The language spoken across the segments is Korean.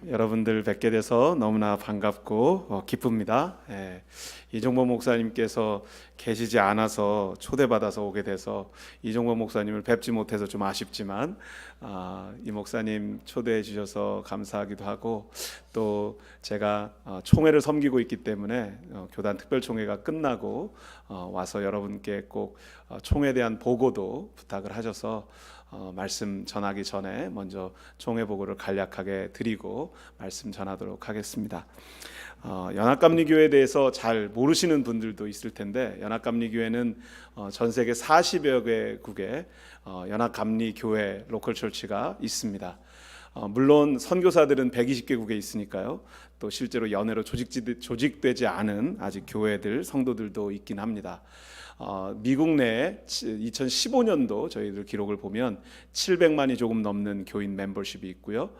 여러분들 뵙게 돼서 너무나 반갑고 기쁩니다. 이종범 목사님께서 계시지 않아서 초대받아서 오게 돼서 이종범 목사님을 뵙지 못해서 좀 아쉽지만 이 목사님 초대해 주셔서 감사하기도 하고, 또 제가 총회를 섬기고 있기 때문에 교단 특별총회가 끝나고 와서 여러분께 꼭 총회에 대한 보고도 부탁을 하셔서 말씀 전하기 전에 먼저 총회 보고를 간략하게 드리고 말씀 전하도록 하겠습니다. 연합감리교회에 대해서 잘 모르시는 분들도 있을 텐데, 연합감리교회는 전 세계 40여 개국에 연합감리교회 로컬처치가 있습니다. 물론 선교사들은 120개국에 있으니까요. 또 실제로 연회로 조직되지 않은 아직 교회들, 성도들도 있긴 합니다. 미국 내에 2015년도 저희들 기록을 보면 700만이 조금 넘는 교인 멤버십이 있고요.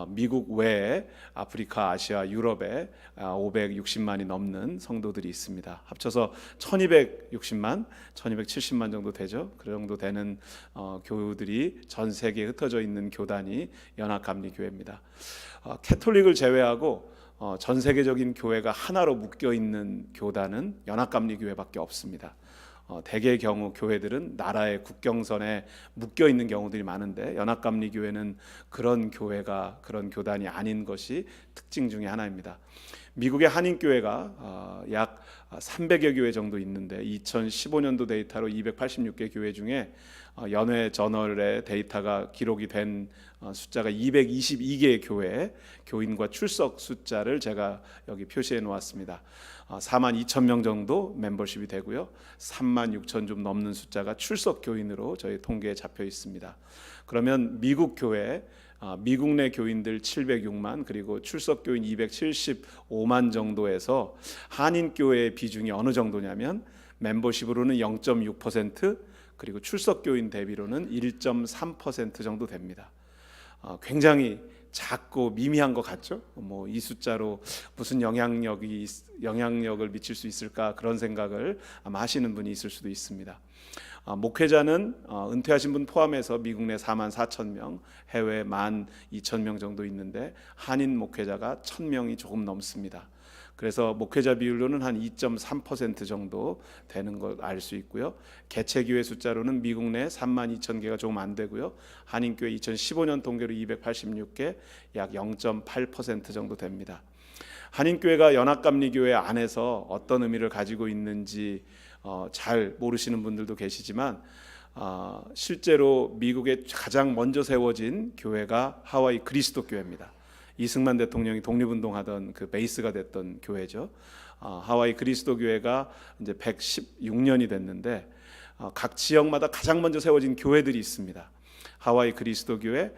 미국 외에 아프리카, 아시아, 유럽에 560만이 넘는 성도들이 있습니다. 합쳐서 1260만, 1270만 정도 되죠. 그 정도 되는 교우들이 전 세계에 흩어져 있는 교단이 연합감리교회입니다. 캐톨릭을 제외하고 전 세계적인 교회가 하나로 묶여 있는 교단은 연합감리교회밖에 없습니다. 대개의 경우 교회들은 나라의 국경선에 묶여 있는 경우들이 많은데, 연합감리교회는 그런 교회가, 그런 교단이 아닌 것이 특징 중에 하나입니다. 미국의 한인교회가 약 300여 교회 정도 있는데, 2015년도 데이터로 286개 교회 중에 연회 저널의 데이터가 기록이 된 숫자가 222개의 교회 교인과 출석 숫자를 제가 여기 표시해 놓았습니다. 4만 2천 명 정도 멤버십이 되고요, 3만 6천 좀 넘는 숫자가 출석 교인으로 저희 통계에 잡혀 있습니다. 그러면 미국 교회, 미국 내 교인들 706만, 그리고 출석 교인 275만 정도에서 한인 교회의 비중이 어느 정도냐면, 멤버십으로는 0.6%, 그리고 출석 교인 대비로는 1.3% 정도 됩니다. 굉장히 작고 미미한 것 같죠? 이 숫자로 무슨 영향력을 미칠 수 있을까, 그런 생각을 아마 하시는 분이 있을 수도 있습니다. 목회자는 은퇴하신 분 포함해서 미국 내 4만 4천 명, 해외 1만 2천 명 정도 있는데, 한인 목회자가 1,000명이 조금 넘습니다. 그래서 목회자 비율로는 한 2.3% 정도 되는 걸 알 수 있고요. 개체교회 숫자로는 미국 내 3만 2천 개가 조금 안 되고요. 한인교회 2015년 통계로 286개, 약 0.8% 정도 됩니다. 한인교회가 연합감리교회 안에서 어떤 의미를 가지고 있는지 잘 모르시는 분들도 계시지만, 실제로 미국에 가장 먼저 세워진 교회가 하와이 그리스도교회입니다. 이승만 대통령이 독립운동하던 그 베이스가 됐던 교회죠. 하와이 그리스도교회가 이제 116년이 됐는데, 각 지역마다 가장 먼저 세워진 교회들이 있습니다. 하와이 그리스도교회,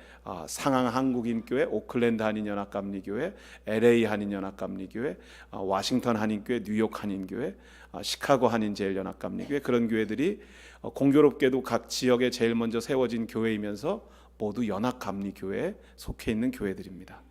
상항 한국인교회, 오클랜드 한인연합감리교회, LA 한인연합감리교회, 워싱턴 한인교회, 뉴욕 한인교회, 시카고 한인제일연합감리교회, 그런 교회들이 공교롭게도 각 지역에 제일 먼저 세워진 교회이면서 모두 연합감리교회에 속해 있는 교회들입니다.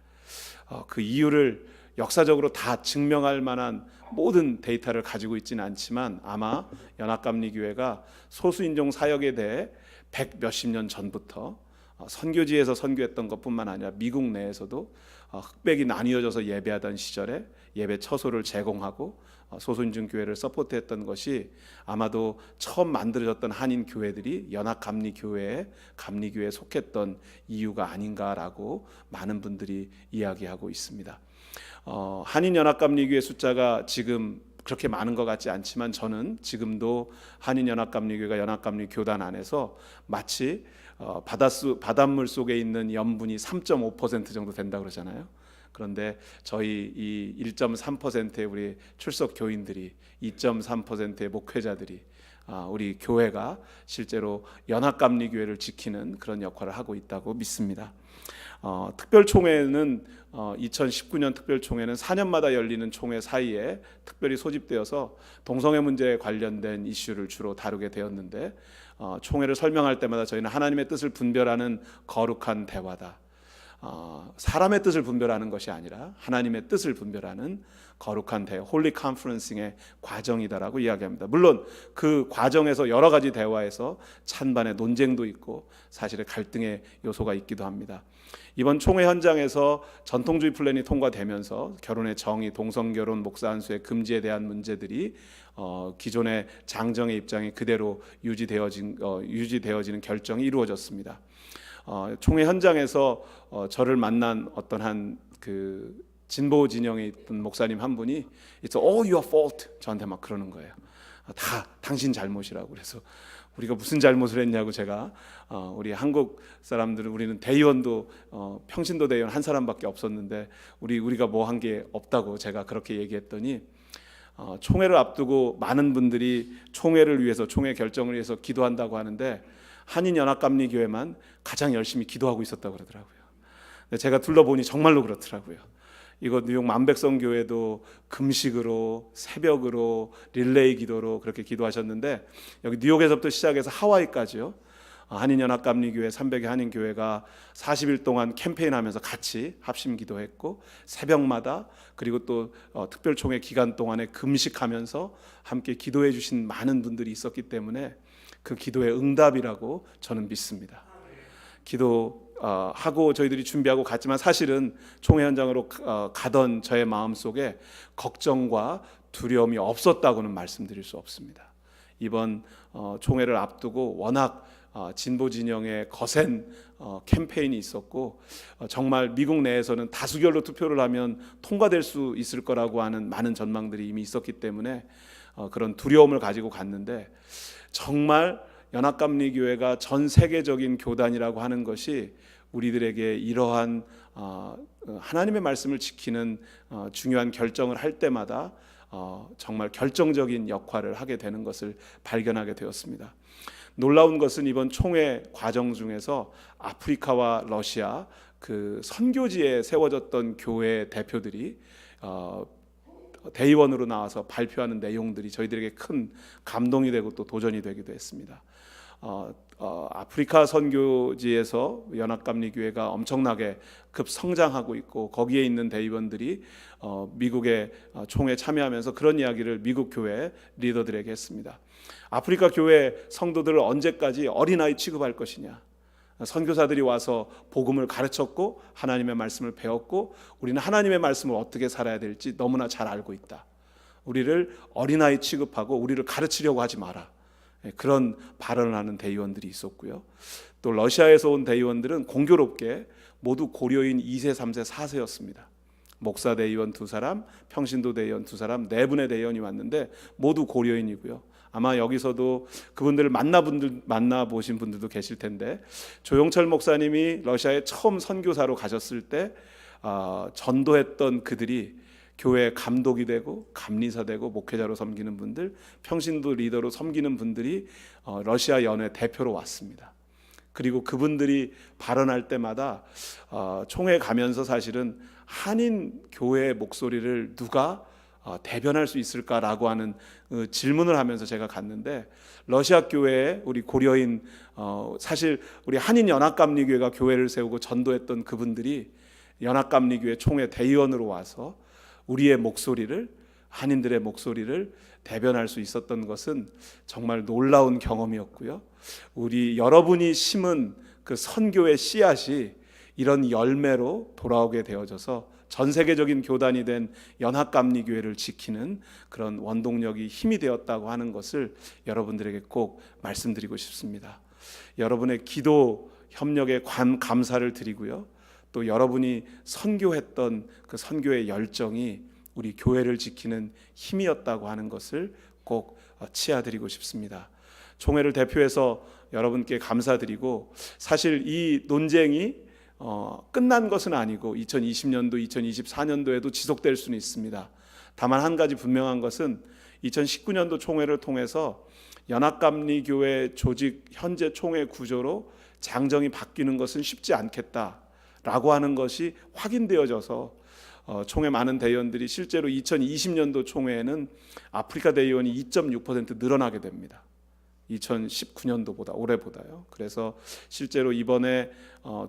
그 이유를 역사적으로 다 증명할 만한 모든 데이터를 가지고 있지는 않지만, 아마 연합감리교회가 소수인종 사역에 대해 100 몇십 년 전부터 선교지에서 선교했던 것뿐만 아니라 미국 내에서도 흑백이 나뉘어져서 예배하던 시절에 예배 처소를 제공하고 소수인종 교회를 서포트했던 것이, 아마도 처음 만들어졌던 한인 교회들이 연합감리교회에 속했던 이유가 아닌가라고 많은 분들이 이야기하고 있습니다. 한인연합감리교회 숫자가 지금 그렇게 많은 것 같지 않지만, 저는 지금도 한인연합감리교회가 연합감리교단 안에서 마치 바닷물 속에 있는 염분이 3.5% 정도 된다고 그러잖아요. 그런데 저희 이 1.3%의 우리 출석 교인들이, 2.3%의 목회자들이, 우리 교회가 실제로 연합감리교회를 지키는 그런 역할을 하고 있다고 믿습니다. 특별총회는 2019년 특별총회는 4년마다 열리는 총회 사이에 특별히 소집되어서 동성애 문제에 관련된 이슈를 주로 다루게 되었는데, 총회를 설명할 때마다 저희는 하나님의 뜻을 분별하는 거룩한 대화다, 사람의 뜻을 분별하는 것이 아니라 하나님의 뜻을 분별하는 거룩한 대화, 홀리 컨퍼런싱의 과정이다라고 이야기합니다. 물론 그 과정에서 여러 가지 대화에서 찬반의 논쟁도 있고 사실의 갈등의 요소가 있기도 합니다. 이번 총회 현장에서 전통주의 플랜이 통과되면서 결혼의 정의, 동성결혼, 목사 안수의 금지에 대한 문제들이 기존의 장정의 입장이 그대로 유지되어지는 결정이 이루어졌습니다. 총회 현장에서 저를 만난 어떤 한 그 진보 진영에 있던 목사님 한 분이 It's all your fault 저한테 막 그러는 거예요. 다 당신 잘못이라고. 그래서 우리가 무슨 잘못을 했냐고 제가 우리 한국 사람들은 우리는 대의원도 평신도 대의원 한 사람밖에 없었는데 우리가 뭐 한 게 없다고 제가 그렇게 얘기했더니 총회를 앞두고 많은 분들이 총회를 위해서 총회 결정을 위해서 기도한다고 하는데 한인연합감리교회만 가장 열심히 기도하고 있었다고 그러더라고요. 근데 제가 둘러보니 정말로 그렇더라고요. 이거 뉴욕 만백성교회도 금식으로 새벽으로 릴레이 기도로 그렇게 기도하셨는데 여기 뉴욕에서부터 시작해서 하와이까지요. 한인연합감리교회 300의 한인교회가 40일 동안 캠페인하면서 같이 합심 기도했고 새벽마다 그리고 또 특별총회 기간 동안에 금식하면서 함께 기도해 주신 많은 분들이 있었기 때문에 그 기도의 응답이라고 저는 믿습니다. 기도하고 저희들이 준비하고 갔지만 사실은 총회 현장으로 가던 저의 마음속에 걱정과 두려움이 없었다고는 말씀드릴 수 없습니다. 이번 총회를 앞두고 워낙 진보 진영의 거센 캠페인이 있었고 정말 미국 내에서는 다수결로 투표를 하면 통과될 수 있을 거라고 하는 많은 전망들이 이미 있었기 때문에 그런 두려움을 가지고 갔는데 정말 연합감리교회가 전 세계적인 교단이라고 하는 것이 우리들에게 이러한 하나님의 말씀을 지키는 중요한 결정을 할 때마다 정말 결정적인 역할을 하게 되는 것을 발견하게 되었습니다. 놀라운 것은 이번 총회 과정 중에서 아프리카와 러시아 그 선교지에 세워졌던 교회 대표들이 대의원으로 나와서 발표하는 내용들이 저희들에게 큰 감동이 되고 또 도전이 되기도 했습니다. 아프리카 선교지에서 연합감리교회가 엄청나게 급성장하고 있고 거기에 있는 대의원들이 미국의 총회에 참여하면서 그런 이야기를 미국 교회 리더들에게 했습니다. 아프리카 교회 성도들을 언제까지 어린아이 취급할 것이냐. 선교사들이 와서 복음을 가르쳤고 하나님의 말씀을 배웠고 우리는 하나님의 말씀을 어떻게 살아야 될지 너무나 잘 알고 있다. 우리를 어린아이 취급하고 우리를 가르치려고 하지 마라. 그런 발언을 하는 대의원들이 있었고요. 또 러시아에서 온 대의원들은 공교롭게 모두 고려인 2세, 3세, 4세였습니다. 목사 대의원 2사람, 평신도 대의원 2사람, 4분의 대의원이 왔는데 모두 고려인이고요. 아마 여기서도 그분들을 만나보신 분들도 계실 텐데 조용철 목사님이 러시아에 처음 선교사로 가셨을 때 전도했던 그들이 교회 감독이 되고 감리사 되고 목회자로 섬기는 분들, 평신도 리더로 섬기는 분들이 러시아 연회 대표로 왔습니다. 그리고 그분들이 발언할 때마다 총회 가면서 사실은 한인 교회의 목소리를 누가 대변할 수 있을까라고 하는 질문을 하면서 제가 갔는데 러시아 교회에 우리 고려인 사실 우리 한인 연합감리교회가 교회를 세우고 전도했던 그분들이 연합감리교회 총회 대의원으로 와서 우리의 목소리를 한인들의 목소리를 대변할 수 있었던 것은 정말 놀라운 경험이었고요. 우리 여러분이 심은 그 선교의 씨앗이 이런 열매로 돌아오게 되어져서 전 세계적인 교단이 된 연합감리교회를 지키는 그런 원동력이 힘이 되었다고 하는 것을 여러분들에게 꼭 말씀드리고 싶습니다. 여러분의 기도 협력에 감사를 드리고요. 또 여러분이 선교했던 그 선교의 열정이 우리 교회를 지키는 힘이었다고 하는 것을 꼭 치아드리고 싶습니다. 총회를 대표해서 여러분께 감사드리고 사실 이 논쟁이 끝난 것은 아니고 2020년도, 2024년도에도 지속될 수는 있습니다. 다만 한 가지 분명한 것은 2019년도 총회를 통해서 연합감리교회 조직 현재 총회 구조로 장정이 바뀌는 것은 쉽지 않겠다라고 하는 것이 확인되어져서 총회 많은 대의원들이 실제로 2020년도 총회에는 아프리카 대의원이 2.6% 늘어나게 됩니다. 2019년도보다 올해보다요. 그래서 실제로 이번에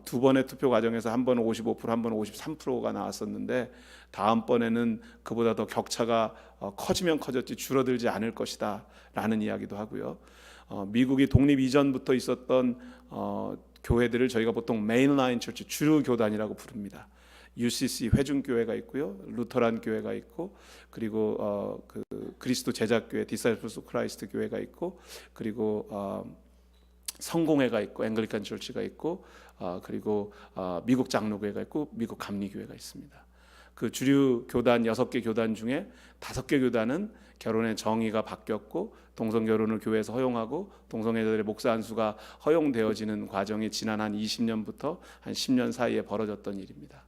두 번의 투표 과정에서 한 번은 55%, 한 번은 53%가 나왔었는데 다음번에는 그보다 더 격차가 커지면 커졌지 줄어들지 않을 것이다 라는 이야기도 하고요. 미국이 독립 이전부터 있었던 교회들을 저희가 보통 메인라인 처치, 주류 교단이라고 부릅니다. UCC 회중교회가 있고요, 루터란 교회가 있고, 그리고 그리스도 제자교회 디사이플스 크라이스트 교회가 있고, 그리고 성공회가 있고, 앵글리칸 처치가 있고, 그리고 미국 장로교회가 있고, 미국 감리교회가 있습니다. 그 주류 교단 6개 교단 중에 5개 교단은 결혼의 정의가 바뀌었고 동성 결혼을 교회에서 허용하고 동성애자들의 목사 안수가 허용되어지는 과정이 지난 한 20년부터 한 10년 사이에 벌어졌던 일입니다.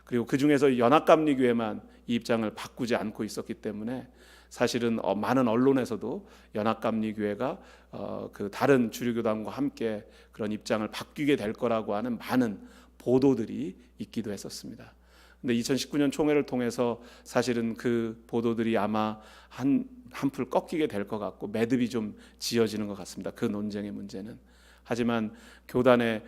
그리고 그 중에서 연합감리교회만 이 입장을 바꾸지 않고 있었기 때문에 사실은 많은 언론에서도 연합감리교회가 그 다른 주류교단과 함께 그런 입장을 바뀌게 될 거라고 하는 많은 보도들이 있기도 했었습니다. 근데 2019년 총회를 통해서 사실은 그 보도들이 아마 한풀 꺾이게 될 것 같고 매듭이 좀 지어지는 것 같습니다. 그 논쟁의 문제는. 하지만 교단의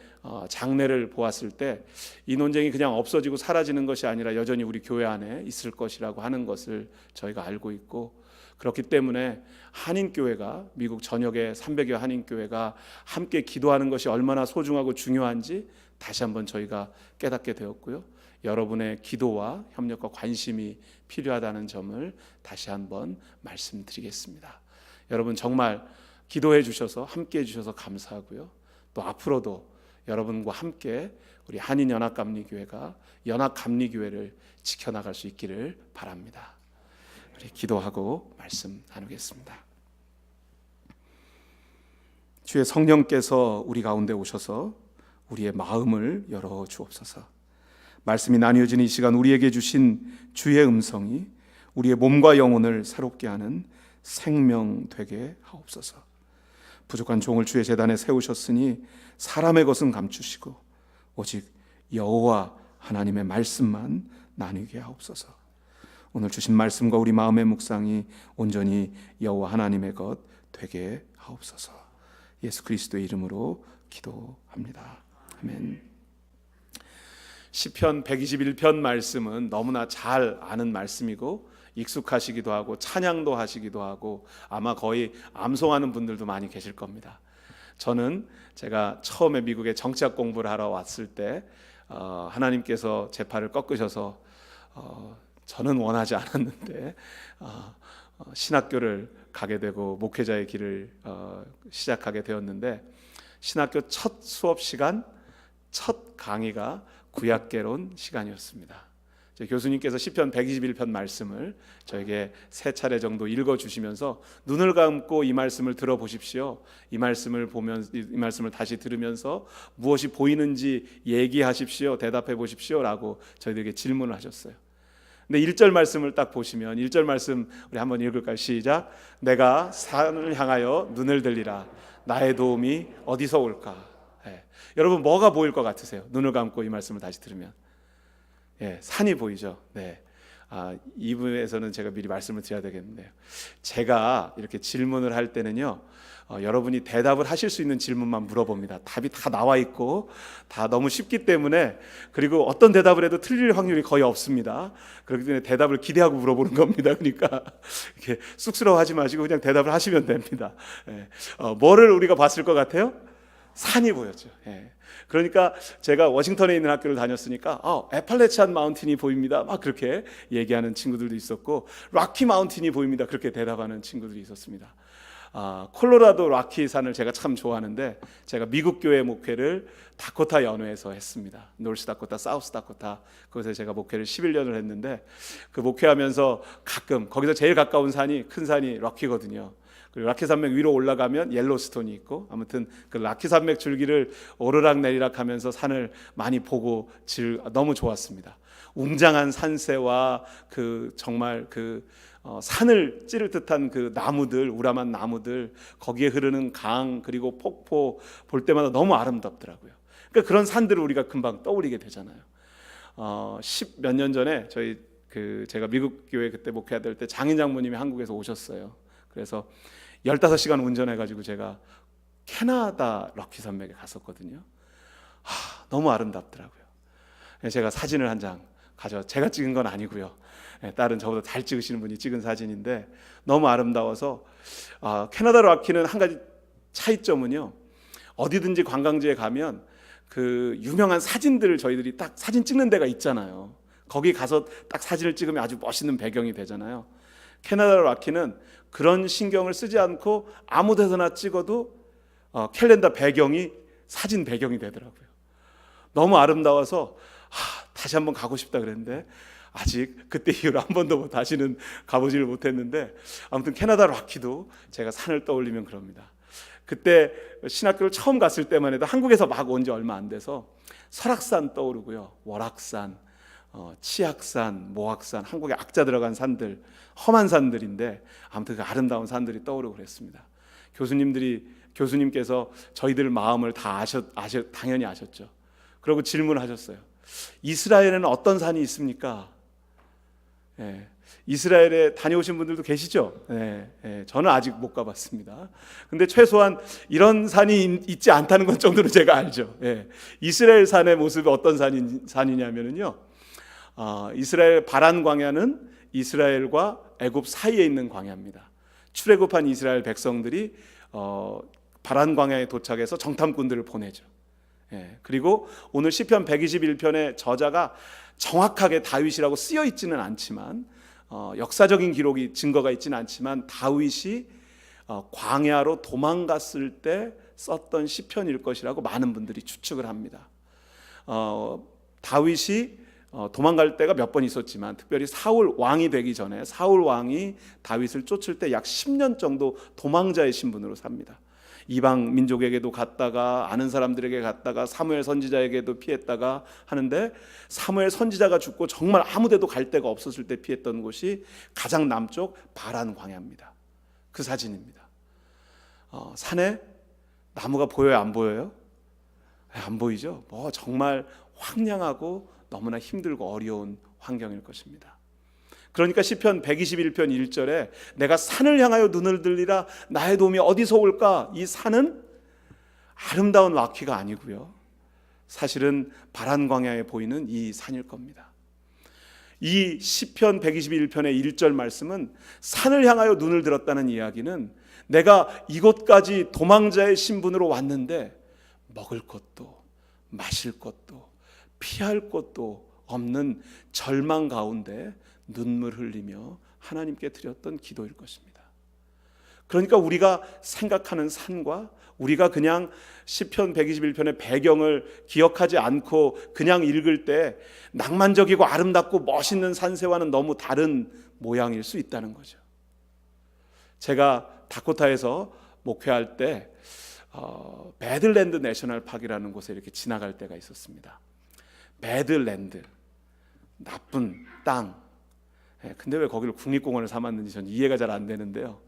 장래를 보았을 때 이 논쟁이 그냥 없어지고 사라지는 것이 아니라 여전히 우리 교회 안에 있을 것이라고 하는 것을 저희가 알고 있고, 그렇기 때문에 한인교회가, 미국 전역의 300여 한인교회가 함께 기도하는 것이 얼마나 소중하고 중요한지 다시 한번 저희가 깨닫게 되었고요. 여러분의 기도와 협력과 관심이 필요하다는 점을 다시 한번 말씀드리겠습니다. 여러분 정말 기도해 주셔서 함께 해 주셔서 감사하고요. 또 앞으로도 여러분과 함께 우리 한인연합감리교회가 연합감리교회를 지켜나갈 수 있기를 바랍니다. 우리 기도하고 말씀 나누겠습니다. 주의 성령께서 우리 가운데 오셔서 우리의 마음을 열어 주옵소서. 말씀이 나뉘어지는 이 시간 우리에게 주신 주의 음성이 우리의 몸과 영혼을 새롭게 하는 생명 되게 하옵소서. 부족한 종을 주의 제단에 세우셨으니 사람의 것은 감추시고 오직 여호와 하나님의 말씀만 나누게 하옵소서. 오늘 주신 말씀과 우리 마음의 묵상이 온전히 여호와 하나님의 것 되게 하옵소서. 예수 그리스도의 이름으로 기도합니다. 아멘. 시편 121편 말씀은 너무나 잘 아는 말씀이고 익숙하시기도 하고 찬양도 하시기도 하고 아마 거의 암송하는 분들도 많이 계실 겁니다. 저는 제가 처음에 미국에 정치학 공부를 하러 왔을 때 하나님께서 제 팔을 꺾으셔서 저는 원하지 않았는데 신학교를 가게 되고 목회자의 길을 시작하게 되었는데, 신학교 첫 수업 시간, 첫 강의가 구약개론 시간이었습니다. 교수님께서 시편 121편 말씀을 저에게 3차례 정도 읽어주시면서 눈을 감고 이 말씀을 들어보십시오. 이 말씀을 다시 들으면서 무엇이 보이는지 얘기하십시오. 대답해 보십시오. 라고 저희들에게 질문을 하셨어요. 근데 1절 말씀을 딱 보시면 1절 말씀 우리 한번 읽을까요? 시작. 내가 산을 향하여 눈을 들리라. 나의 도움이 어디서 올까? 여러분 뭐가 보일 것 같으세요? 눈을 감고 이 말씀을 다시 들으면 산이 보이죠. 네. 이 부분에서는 제가 미리 말씀을 드려야 되겠는데요. 제가 이렇게 질문을 할 때는요, 여러분이 대답을 하실 수 있는 질문만 물어봅니다. 답이 다 나와 있고 다 너무 쉽기 때문에, 그리고 어떤 대답을 해도 틀릴 확률이 거의 없습니다. 그렇기 때문에 대답을 기대하고 물어보는 겁니다. 그러니까 이렇게 쑥스러워하지 마시고 그냥 대답을 하시면 됩니다. 뭐를 우리가 봤을 것 같아요? 산이 보였죠. 그러니까 제가 워싱턴에 있는 학교를 다녔으니까 애팔레치안 마운틴이 보입니다. 막 그렇게 얘기하는 친구들도 있었고, 락키 마운틴이 보입니다. 그렇게 대답하는 친구들이 있었습니다. 콜로라도 락키 산을 제가 참 좋아하는데, 제가 미국 교회 목회를 다코타 연회에서 했습니다. 노스 다코타, 사우스 다코타. 거기서 제가 목회를 11년을 했는데, 그 목회하면서 가끔 거기서 제일 가까운 산이, 큰 산이 락키거든요. 그리고 락키 산맥 위로 올라가면 옐로스톤이 있고, 아무튼 그 락키 산맥 줄기를 오르락 내리락 하면서 산을 많이 보고 너무 좋았습니다. 웅장한 산새와 그 정말 산을 찌를 듯한 그 나무들, 우람한 나무들, 거기에 흐르는 강, 그리고 폭포 볼 때마다 너무 아름답더라고요. 그러니까 그런 산들을 우리가 금방 떠올리게 되잖아요. 10몇 년 전에 제가 미국 교회 그때 목회할 때 장인 장모님이 한국에서 오셨어요. 그래서 15시간 운전해가지고 제가 캐나다 럭키 산맥에 갔었거든요. 너무 아름답더라고요. 제가 사진을 한 장 제가 찍은 건 아니고요. 다른 저보다 잘 찍으시는 분이 찍은 사진인데 너무 아름다워서 캐나다 럭키는 한 가지 차이점은요. 어디든지 관광지에 가면 그 유명한 사진들을 저희들이 딱 사진 찍는 데가 있잖아요. 거기 가서 딱 사진을 찍으면 아주 멋있는 배경이 되잖아요. 캐나다 락키는 그런 신경을 쓰지 않고 아무 데서나 찍어도 캘린더 배경이 사진 배경이 되더라고요. 너무 아름다워서 다시 한번 가고 싶다 그랬는데 아직 그때 이후로 한 번도 다시는 가보지를 못했는데, 아무튼 캐나다 락키도 제가 산을 떠올리면 그럽니다. 그때 신학교를 처음 갔을 때만 해도 한국에서 막 온 지 얼마 안 돼서 설악산 떠오르고요, 월악산, 치악산, 모악산, 한국에 악자 들어간 산들, 험한 산들인데 아무튼 그 아름다운 산들이 떠오르고 그랬습니다. 교수님께서 저희들 마음을 다 당연히 아셨죠. 그리고 질문하셨어요. 이스라엘에는 어떤 산이 있습니까? 이스라엘에 다녀오신 분들도 계시죠? 저는 아직 못 가봤습니다. 근데 최소한 이런 산이 있지 않다는 것 정도는 제가 알죠. 이스라엘 산의 모습이 어떤 산이냐면요, 이스라엘 바란 광야는 이스라엘과 애굽 사이에 있는 광야입니다. 출애굽한 이스라엘 백성들이 바란 광야에 도착해서 정탐꾼들을 보내죠. 그리고 오늘 시편 121편의 저자가 정확하게 다윗이라고 쓰여 있지는 않지만, 역사적인 기록이 증거가 있지는 않지만 다윗이 광야로 도망갔을 때 썼던 시편일 것이라고 많은 분들이 추측을 합니다. 다윗이 도망갈 때가 몇 번 있었지만, 특별히 사울 왕이 되기 전에 사울 왕이 다윗을 쫓을 때 약 10년 정도 도망자의 신분으로 삽니다. 이방 민족에게도 갔다가 아는 사람들에게 갔다가 사무엘 선지자에게도 피했다가 하는데, 사무엘 선지자가 죽고 정말 아무 데도 갈 데가 없었을 때 피했던 곳이 가장 남쪽 바란 광야입니다. 그 사진입니다. 산에 나무가 보여요, 안 보여요? 안 보이죠? 정말 황량하고 너무나 힘들고 어려운 환경일 것입니다. 그러니까 시편 121편 1절에 내가 산을 향하여 눈을 들리라, 나의 도움이 어디서 올까? 이 산은 아름다운 와키가 아니고요, 사실은 바란 광야에 보이는 이 산일 겁니다. 이 시편 121편의 1절 말씀은 산을 향하여 눈을 들었다는 이야기는 내가 이곳까지 도망자의 신분으로 왔는데 먹을 것도 마실 것도 피할 것도 없는 절망 가운데 눈물 흘리며 하나님께 드렸던 기도일 것입니다. 그러니까 우리가 생각하는 산과 우리가 그냥 시편 121편의 배경을 기억하지 않고 그냥 읽을 때 낭만적이고 아름답고 멋있는 산세와는 너무 다른 모양일 수 있다는 거죠. 제가 다코타에서 목회할 때 배들랜드 내셔널 파크라는 곳에 이렇게 지나갈 때가 있었습니다. 배들랜드, 나쁜 땅. 근데 왜 거기를 국립공원을 삼았는지 저는 이해가 잘 안 되는데요.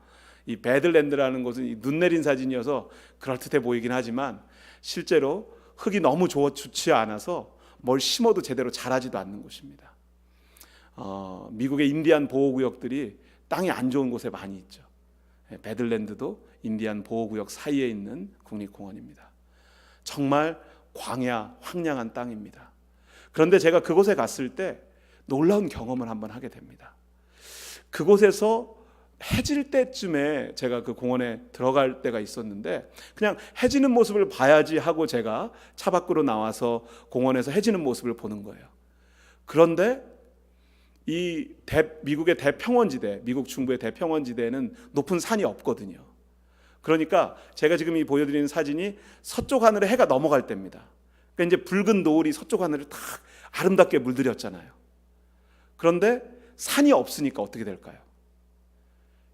이 배들랜드라는 곳은 눈 내린 사진이어서 그럴듯해 보이긴 하지만 실제로 흙이 너무 좋지 않아서 뭘 심어도 제대로 자라지도 않는 곳입니다. 미국의 인디안 보호구역들이 땅이 안 좋은 곳에 많이 있죠. 배들랜드도 인디안 보호구역 사이에 있는 국립공원입니다. 정말 광야, 황량한 땅입니다. 그런데 제가 그곳에 갔을 때 놀라운 경험을 한번 하게 됩니다. 그곳에서 해질 때쯤에 제가 그 공원에 들어갈 때가 있었는데, 그냥 해지는 모습을 봐야지 하고 제가 차 밖으로 나와서 공원에서 해지는 모습을 보는 거예요. 그런데 이 미국의 대평원지대, 미국 중부의 대평원지대에는 높은 산이 없거든요. 그러니까 제가 지금 이 보여드리는 사진이 서쪽 하늘에 해가 넘어갈 때입니다. 그러니까 이제 붉은 노을이 서쪽 하늘을 탁 아름답게 물들였잖아요. 그런데 산이 없으니까 어떻게 될까요?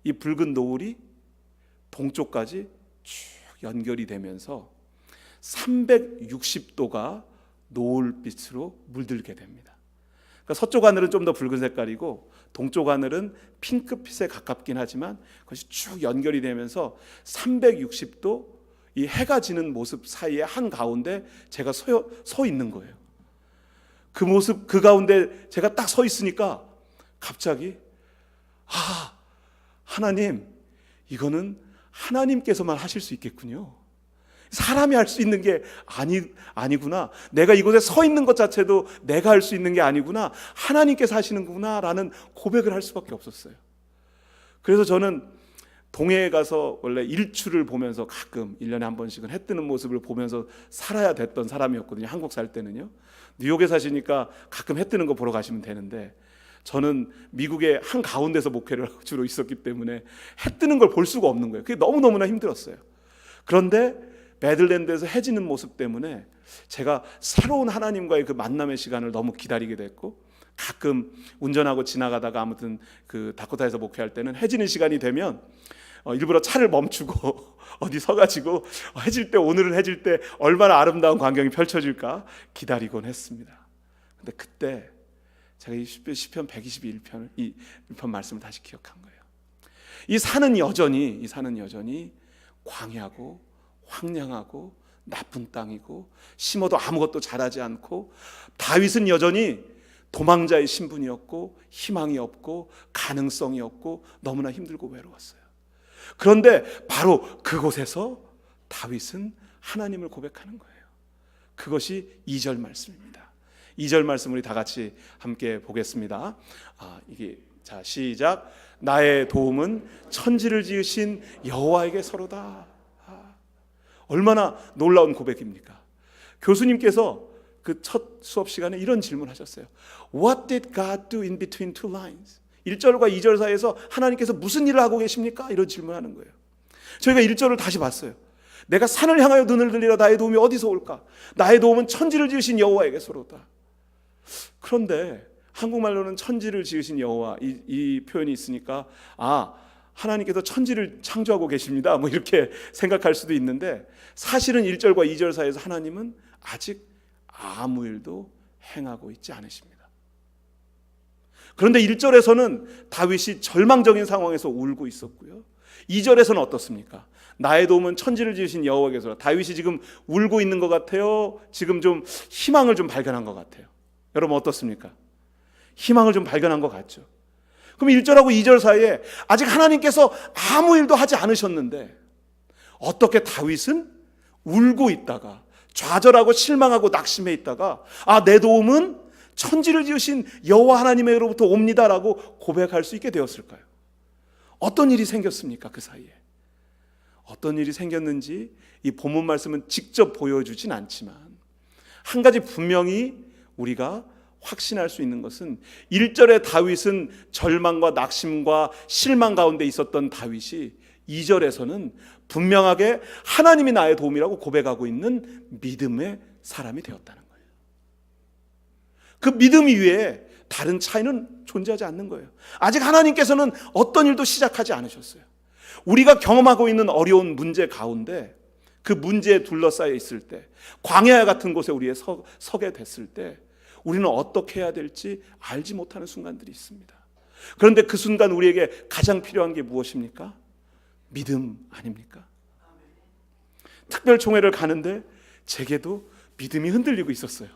이 붉은 노을이 동쪽까지 쭉 연결이 되면서 360도가 노을빛으로 물들게 됩니다. 그러니까 서쪽 하늘은 좀 더 붉은 색깔이고 동쪽 하늘은 핑크빛에 가깝긴 하지만 그것이 쭉 연결이 되면서 360도 이 해가 지는 모습 사이에 한 가운데 제가 서 있는 거예요. 그 모습, 그 가운데 제가 딱 서 있으니까 갑자기 하나님, 이거는 하나님께서만 하실 수 있겠군요. 사람이 할 수 있는 게 아니구나. 내가 이곳에 서 있는 것 자체도 내가 할 수 있는 게 아니구나. 하나님께서 하시는구나 라는 고백을 할 수밖에 없었어요. 그래서 저는 동해에 가서 원래 일출을 보면서 가끔 1년에 한 번씩은 해 뜨는 모습을 보면서 살아야 됐던 사람이었거든요. 한국 살 때는요. 뉴욕에 사시니까 가끔 해 뜨는 거 보러 가시면 되는데, 저는 미국의 한 가운데서 목회를 주로 있었기 때문에 해 뜨는 걸 볼 수가 없는 거예요. 그게 너무너무나 힘들었어요. 그런데 베들랜드에서 해 지는 모습 때문에 제가 새로운 하나님과의 그 만남의 시간을 너무 기다리게 됐고, 가끔 운전하고 지나가다가 아무튼 그 다코타에서 목회할 때는 해 지는 시간이 되면 일부러 차를 멈추고 어디 서가지고 해질 때, 오늘은 해질 때 얼마나 아름다운 광경이 펼쳐질까 기다리곤 했습니다. 근데 그때 제가 이 시편 121편 이 말씀을 다시 기억한 거예요. 이 산은 여전히 광야고 황량하고 나쁜 땅이고 심어도 아무것도 자라지 않고, 다윗은 여전히 도망자의 신분이었고 희망이 없고 가능성이 없고 너무나 힘들고 외로웠어요. 그런데 바로 그곳에서 다윗은 하나님을 고백하는 거예요. 그것이 2절 말씀입니다. 2절 말씀 우리 다 같이 함께 보겠습니다. 자, 시작. 나의 도움은 천지를 지으신 여호와에게서로다. 얼마나 놀라운 고백입니까? 교수님께서 그 첫 수업 시간에 이런 질문하셨어요. What did God do in between two lines? 1절과 2절 사이에서 하나님께서 무슨 일을 하고 계십니까? 이런 질문하는 거예요. 저희가 1절을 다시 봤어요. 내가 산을 향하여 눈을 들리라. 나의 도움이 어디서 올까? 나의 도움은 천지를 지으신 여호와에게서로다. 그런데 한국말로는 천지를 지으신 여호와 이 표현이 있으니까 하나님께서 천지를 창조하고 계십니다, 뭐 이렇게 생각할 수도 있는데, 사실은 1절과 2절 사이에서 하나님은 아직 아무 일도 행하고 있지 않으십니다. 그런데 1절에서는 다윗이 절망적인 상황에서 울고 있었고요, 2절에서는 어떻습니까? 나의 도움은 천지를 지으신 여호와께서. 다윗이 지금 울고 있는 것 같아요? 지금 좀 희망을 좀 발견한 것 같아요? 여러분 어떻습니까? 희망을 좀 발견한 것 같죠? 그럼 1절하고 2절 사이에 아직 하나님께서 아무 일도 하지 않으셨는데, 어떻게 다윗은 울고 있다가 좌절하고 실망하고 낙심해 있다가 내 도움은 천지를 지으신 여호와 하나님으로부터 옵니다라고 고백할 수 있게 되었을까요? 어떤 일이 생겼습니까? 그 사이에 어떤 일이 생겼는지 이 본문 말씀은 직접 보여주진 않지만, 한 가지 분명히 우리가 확신할 수 있는 것은, 1절에 다윗은 절망과 낙심과 실망 가운데 있었던 다윗이 2절에서는 분명하게 하나님이 나의 도움이라고 고백하고 있는 믿음의 사람이 되었다는 거예요. 그 믿음 이외에 다른 차이는 존재하지 않는 거예요. 아직 하나님께서는 어떤 일도 시작하지 않으셨어요. 우리가 경험하고 있는 어려운 문제 가운데, 그 문제에 둘러싸여 있을 때, 광야 같은 곳에 우리가 서게 됐을 때 우리는 어떻게 해야 될지 알지 못하는 순간들이 있습니다. 그런데 그 순간 우리에게 가장 필요한 게 무엇입니까? 믿음 아닙니까? 특별총회를 가는데 제게도 믿음이 흔들리고 있었어요.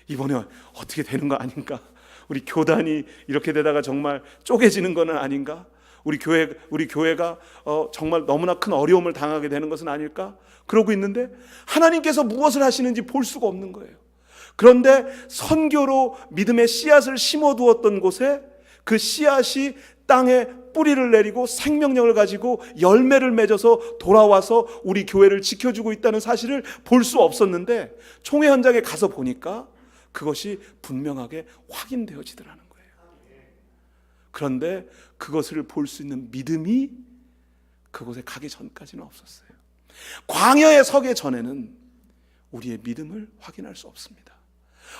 이번에 어떻게 되는 거 아닌가? 우리 교단이 이렇게 되다가 정말 쪼개지는 거는 아닌가? 우리 교회가 정말 너무나 큰 어려움을 당하게 되는 것은 아닐까? 그러고 있는데 하나님께서 무엇을 하시는지 볼 수가 없는 거예요. 그런데 선교로 믿음의 씨앗을 심어두었던 곳에 그 씨앗이 땅에 뿌리를 내리고 생명력을 가지고 열매를 맺어서 돌아와서 우리 교회를 지켜주고 있다는 사실을 볼 수 없었는데, 총회 현장에 가서 보니까 그것이 분명하게 확인되어지더라는 거예요. 그런데 그것을 볼 수 있는 믿음이 그곳에 가기 전까지는 없었어요. 광야에 서기 전에는 우리의 믿음을 확인할 수 없습니다.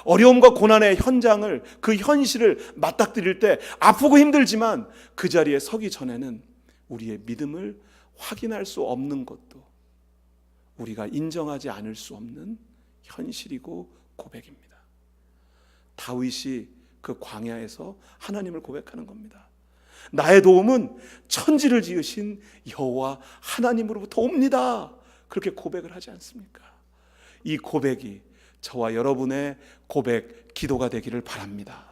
어려움과 고난의 현장을, 그 현실을 맞닥뜨릴 때 아프고 힘들지만 그 자리에 서기 전에는 우리의 믿음을 확인할 수 없는 것도 우리가 인정하지 않을 수 없는 현실이고 고백입니다. 다윗이 그 광야에서 하나님을 고백하는 겁니다. 나의 도움은 천지를 지으신 여호와 하나님으로부터 옵니다. 그렇게 고백을 하지 않습니까? 이 고백이 저와 여러분의 고백, 기도가 되기를 바랍니다.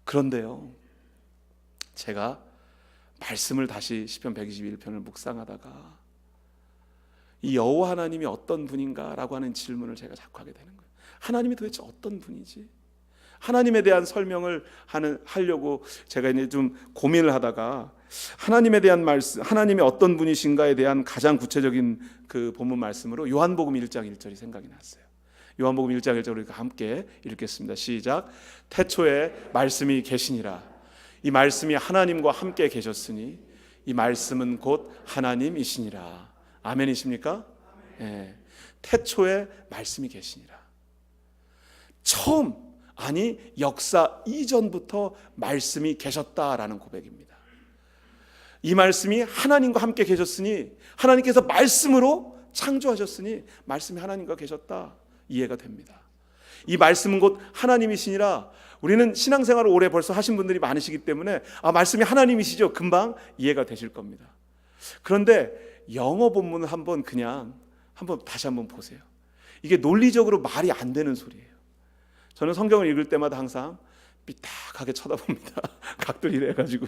그런데요, 제가 말씀을 다시 시편 121편을 묵상하다가 이 여호와 하나님이 어떤 분인가라고 하는 질문을 제가 자꾸 하게 되는 거예요. 하나님이 도대체 어떤 분이지? 하나님에 대한 설명을 하려고 제가 이제 좀 고민을 하다가 하나님에 대한 말씀, 하나님이 어떤 분이신가에 대한 가장 구체적인 그 본문 말씀으로 요한복음 1장 1절이 생각이 났어요. 요한복음 1장 1절을 함께 읽겠습니다. 시작. 태초에 말씀이 계시니라. 이 말씀이 하나님과 함께 계셨으니 이 말씀은 곧 하나님이시니라. 아멘이십니까? 네. 태초에 말씀이 계시니라. 처음, 아니 역사 이전부터 말씀이 계셨다라는 고백입니다. 이 말씀이 하나님과 함께 계셨으니, 하나님께서 말씀으로 창조하셨으니 말씀이 하나님과 계셨다, 이해가 됩니다. 이 말씀은 곧 하나님이시니라. 우리는 신앙생활을 오래 벌써 하신 분들이 많으시기 때문에 말씀이 하나님이시죠, 금방 이해가 되실 겁니다. 그런데 영어 본문을 한번 다시 한번 보세요. 이게 논리적으로 말이 안 되는 소리예요. 저는 성경을 읽을 때마다 항상 삐딱하게 쳐다봅니다. 각도를 이래가지고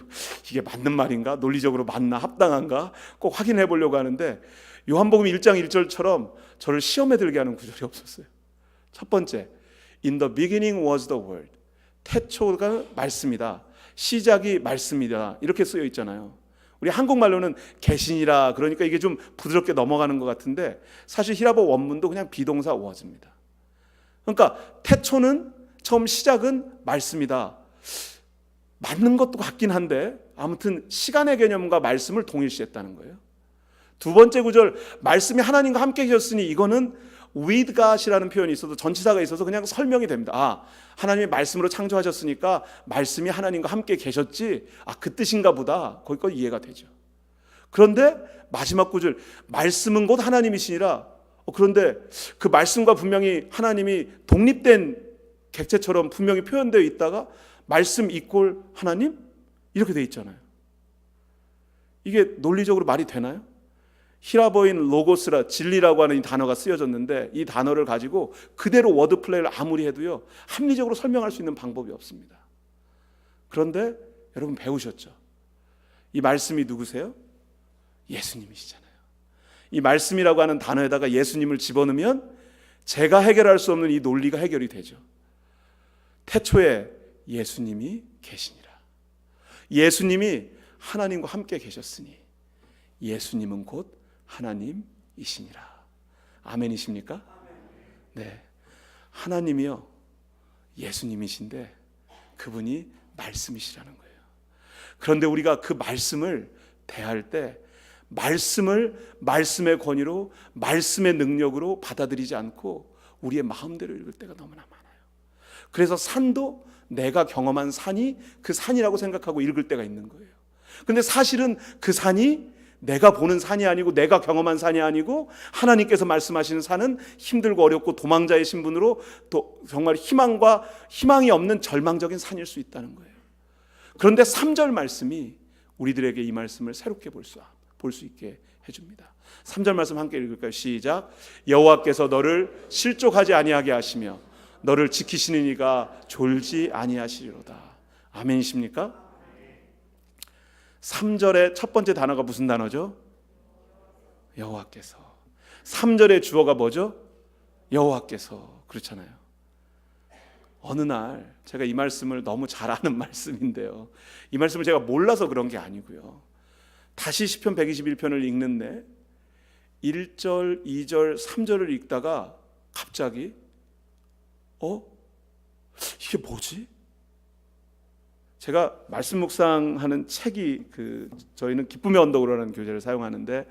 이게 맞는 말인가? 논리적으로 맞나? 합당한가? 꼭 확인해 보려고 하는데 요한복음 1장 1절처럼 저를 시험에 들게 하는 구절이 없었어요. 첫 번째, In the beginning was the word. 태초가 말씀이다. 시작이 말씀이다. 이렇게 쓰여 있잖아요. 우리 한국말로는 계시니라 그러니까 이게 좀 부드럽게 넘어가는 것 같은데 사실 히라보 원문도 그냥 비동사 was입니다. 그러니까 태초는, 처음 시작은 말씀이다. 맞는 것도 같긴 한데 아무튼 시간의 개념과 말씀을 동일시했다는 거예요. 두 번째 구절, 말씀이 하나님과 함께 계셨으니, 이거는 with God이라는 표현이 있어도 전치사가 있어서 그냥 설명이 됩니다. 하나님이 말씀으로 창조하셨으니까 말씀이 하나님과 함께 계셨지, 그 뜻인가 보다. 거기까지 이해가 되죠. 그런데 마지막 구절, 말씀은 곧 하나님이시니라. 그런데 그 말씀과 분명히 하나님이 독립된 객체처럼 분명히 표현되어 있다가 말씀 이꼴 하나님? 이렇게 되어 있잖아요. 이게 논리적으로 말이 되나요? 히라보인 로고스라, 진리라고 하는 이 단어가 쓰여졌는데 이 단어를 가지고 그대로 워드 플레이를 아무리 해도요, 합리적으로 설명할 수 있는 방법이 없습니다. 그런데 여러분 배우셨죠? 이 말씀이 누구세요? 예수님이시잖아요. 이 말씀이라고 하는 단어에다가 예수님을 집어넣으면 제가 해결할 수 없는 이 논리가 해결이 되죠. 태초에 예수님이 계시니라. 예수님이 하나님과 함께 계셨으니 예수님은 곧 하나님이시니라. 아멘이십니까? 네. 하나님이요, 예수님이신데 그분이 말씀이시라는 거예요. 그런데 우리가 그 말씀을 대할 때 말씀의 권위로, 말씀의 능력으로 받아들이지 않고 우리의 마음대로 읽을 때가 너무나 많아요. 그래서 산도 내가 경험한 산이 그 산이라고 생각하고 읽을 때가 있는 거예요. 근데 사실은 그 산이 내가 보는 산이 아니고, 내가 경험한 산이 아니고, 하나님께서 말씀하시는 산은 힘들고 어렵고 도망자의 신분으로 또 정말 희망이 없는 절망적인 산일 수 있다는 거예요. 그런데 3절 말씀이 우리들에게 이 말씀을 새롭게 볼 수 있게 해줍니다. 3절 말씀 함께 읽을까요? 시작. 여호와께서 너를 실족하지 아니하게 하시며 너를 지키시는 이가 졸지 아니하시리로다. 아멘이십니까? 3절의 첫 번째 단어가 무슨 단어죠? 여호와께서. 3절의 주어가 뭐죠? 여호와께서. 그렇잖아요. 어느 날 제가 이 말씀을 너무 잘 아는 말씀인데요, 이 말씀을 제가 몰라서 그런 게 아니고요, 다시 시편 121편을 읽는데 1절, 2절, 3절을 읽다가 갑자기 이게 뭐지? 제가 말씀 묵상하는 책이 저희는 기쁨의 언덕으로라는 교재를 사용하는데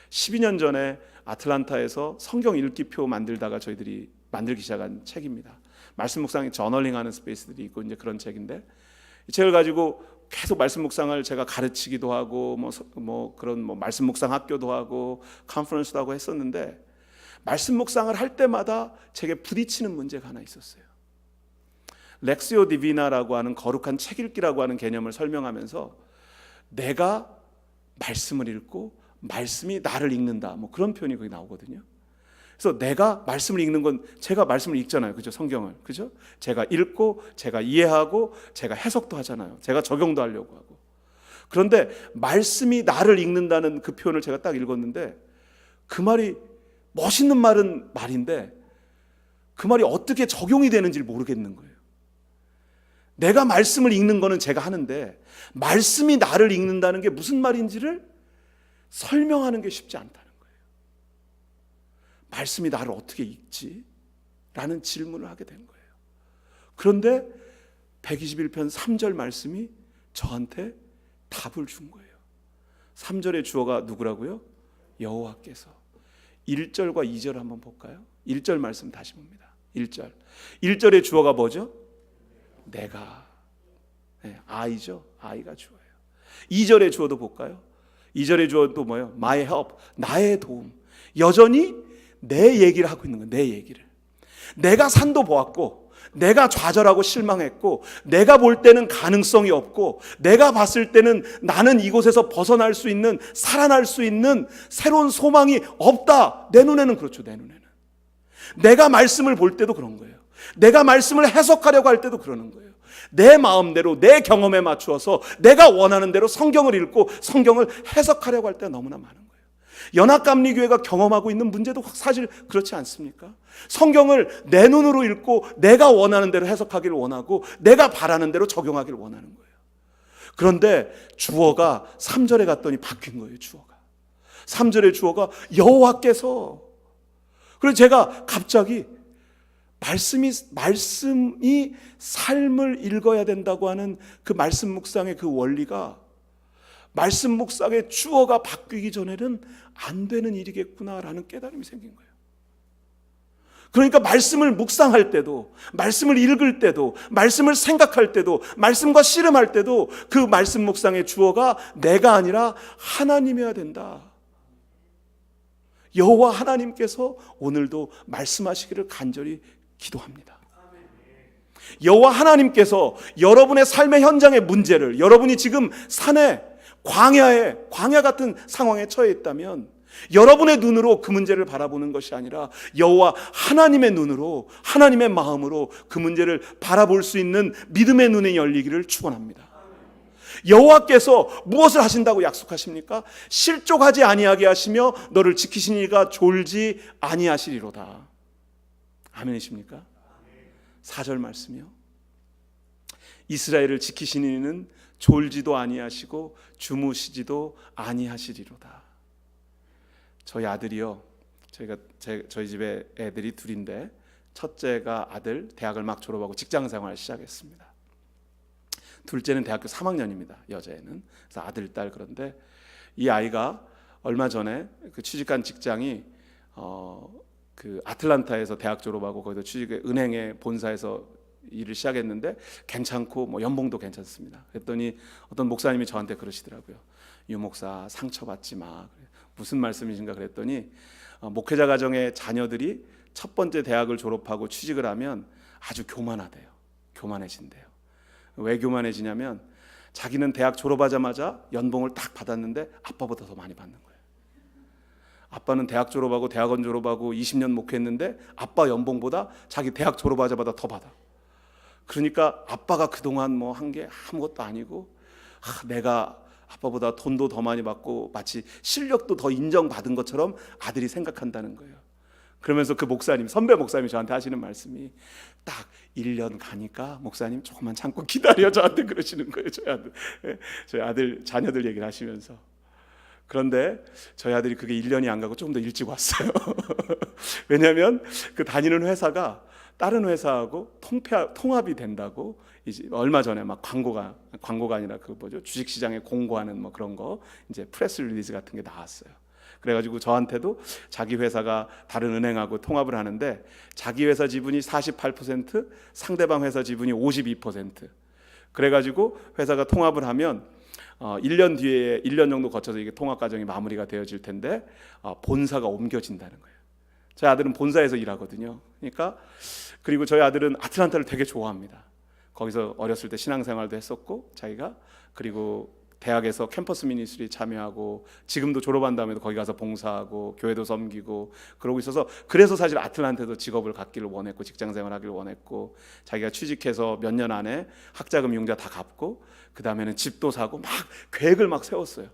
12년 전에 아틀란타에서 성경 읽기표 만들다가 저희들이 만들기 시작한 책입니다. 말씀 묵상에 저널링하는 스페이스들이 있고 이제 그런 책인데, 이 책을 가지고 계속 말씀 묵상을 제가 가르치기도 하고 그런 말씀 묵상 학교도 하고 컨퍼런스도 하고 했었는데, 말씀 묵상을 할 때마다 제게 부딪히는 문제가 하나 있었어요. 렉시오 디비나라고 하는 거룩한 책 읽기라고 하는 개념을 설명하면서 내가 말씀을 읽고 말씀이 나를 읽는다, 그런 표현이 거기 나오거든요. 그래서 내가 말씀을 읽는 건, 제가 말씀을 읽잖아요, 그죠? 성경을, 그죠? 제가 읽고 제가 이해하고 제가 해석도 하잖아요. 제가 적용도 하려고 하고. 그런데 말씀이 나를 읽는다는 그 표현을 제가 딱 읽었는데 그 말이 멋있는 말인데 그 말이 어떻게 적용이 되는지 모르겠는 거예요. 내가 말씀을 읽는 거는 제가 하는데 말씀이 나를 읽는다는 게 무슨 말인지를 설명하는 게 쉽지 않다는 거예요. 말씀이 나를 어떻게 읽지? 라는 질문을 하게 된 거예요. 그런데 121편 3절 말씀이 저한테 답을 준 거예요. 3절의 주어가 누구라고요? 여호와께서. 1절과 2절 한번 볼까요? 1절 말씀 다시 봅니다. 1절의 주어가 뭐죠? 내가. 네, I죠. I가 주어예요. 2절의 주어도 볼까요? 2절의 주어도 뭐예요? My help, 나의 도움. 여전히 내 얘기를 하고 있는 거예요. 내 얘기를. 내가 산도 보았고 내가 좌절하고 실망했고 내가 볼 때는 가능성이 없고 내가 봤을 때는 나는 이곳에서 벗어날 수 있는, 살아날 수 있는 새로운 소망이 없다. 내 눈에는 그렇죠. 내 눈에는. 내가 말씀을 볼 때도 그런 거예요. 내가 말씀을 해석하려고 할 때도 그러는 거예요. 내 마음대로 내 경험에 맞추어서 내가 원하는 대로 성경을 읽고 성경을 해석하려고 할 때가 너무나 많은 거예요. 연합감리교회가 경험하고 있는 문제도 사실 그렇지 않습니까? 성경을 내 눈으로 읽고 내가 원하는 대로 해석하기를 원하고 내가 바라는 대로 적용하기를 원하는 거예요. 그런데 주어가 3절에 갔더니 바뀐 거예요. 주어가 3절의 주어가 여호와께서. 그래서 제가 갑자기 말씀이 삶을 읽어야 된다고 하는 그 말씀 묵상의 그 원리가 말씀 묵상의 주어가 바뀌기 전에는 안 되는 일이겠구나라는 깨달음이 생긴 거예요. 그러니까 말씀을 묵상할 때도, 말씀을 읽을 때도, 말씀을 생각할 때도, 말씀과 씨름할 때도 그 말씀 묵상의 주어가 내가 아니라 하나님이어야 된다. 여호와 하나님께서 오늘도 말씀하시기를 간절히 기도합니다. 여호와 하나님께서 여러분의 삶의 현장의 문제를, 여러분이 지금 산에 광야 같은 상황에 처해 있다면 여러분의 눈으로 그 문제를 바라보는 것이 아니라 여호와 하나님의 눈으로, 하나님의 마음으로 그 문제를 바라볼 수 있는 믿음의 눈이 열리기를 축원합니다. 여호와께서 무엇을 하신다고 약속하십니까? 실족하지 아니하게 하시며 너를 지키시니가 졸지 아니하시리로다. 아멘이십니까? 4절 말씀이요. 이스라엘을 지키시는 이는 졸지도 아니하시고 주무시지도 아니하시리로다. 저희 아들이요, 저희 집에 애들이 둘인데 첫째가 아들 대학을 막 졸업하고 직장생활을 시작했습니다. 둘째는 대학교 3학년입니다. 여자애는. 그래서 아들, 딸. 그런데 이 아이가 얼마 전에 그 취직한 직장이 그 아틀란타에서 대학 졸업하고 거기서 은행의 본사에서 일을 시작했는데 괜찮고 뭐 연봉도 괜찮습니다. 그랬더니 어떤 목사님이 저한테 그러시더라고요. 유 목사, 상처받지 마. 무슨 말씀이신가 그랬더니 목회자 가정의 자녀들이 첫 번째 대학을 졸업하고 취직을 하면 아주 교만하대요. 교만해진대요. 왜 교만해지냐면 자기는 대학 졸업하자마자 연봉을 딱 받았는데 아빠보다 더 많이 받는 거예요. 아빠는 대학 졸업하고 대학원 졸업하고 20년 목회했는데 아빠 연봉보다 자기 대학 졸업하자마자 더 받아. 그러니까 아빠가 그동안 뭐 한 게 아무것도 아니고 내가 아빠보다 돈도 더 많이 받고 마치 실력도 더 인정받은 것처럼 아들이 생각한다는 거예요. 그러면서 그 목사님, 선배 목사님이 저한테 하시는 말씀이 딱 1년 가니까 목사님 조금만 참고 기다려, 저한테 그러시는 거예요. 저희 아들 자녀들 얘기를 하시면서. 그런데 저희 아들이 그게 1년이 안 가고 조금 더 일찍 왔어요. 왜냐하면 그 다니는 회사가 다른 회사하고 통합이 된다고 이제 얼마 전에 막 광고가 아니라 그 뭐죠, 주식시장에 공고하는 뭐 그런 거 이제 프레스 릴리즈 같은 게 나왔어요. 그래가지고 저한테도 자기 회사가 다른 은행하고 통합을 하는데 자기 회사 지분이 48%, 상대방 회사 지분이 52%. 그래가지고 회사가 통합을 하면 1년 뒤에 1년 정도 거쳐서 이게 통합 과정이 마무리가 되어질 텐데 본사가 옮겨진다는 거예요. 저희 아들은 본사에서 일하거든요. 그러니까 그리고 저희 아들은 아틀란타를 되게 좋아합니다. 거기서 어렸을 때 신앙생활도 했었고 자기가, 그리고 대학에서 캠퍼스 미니스트리 참여하고 지금도 졸업한 다음에도 거기 가서 봉사하고 교회도 섬기고 그러고 있어서, 그래서 사실 아틀란타에서 직업을 갖기를 원했고 직장 생활하기를 원했고, 자기가 취직해서 몇 년 안에 학자금 융자 다 갚고 그 다음에는 집도 사고 막 계획을 막 세웠어요.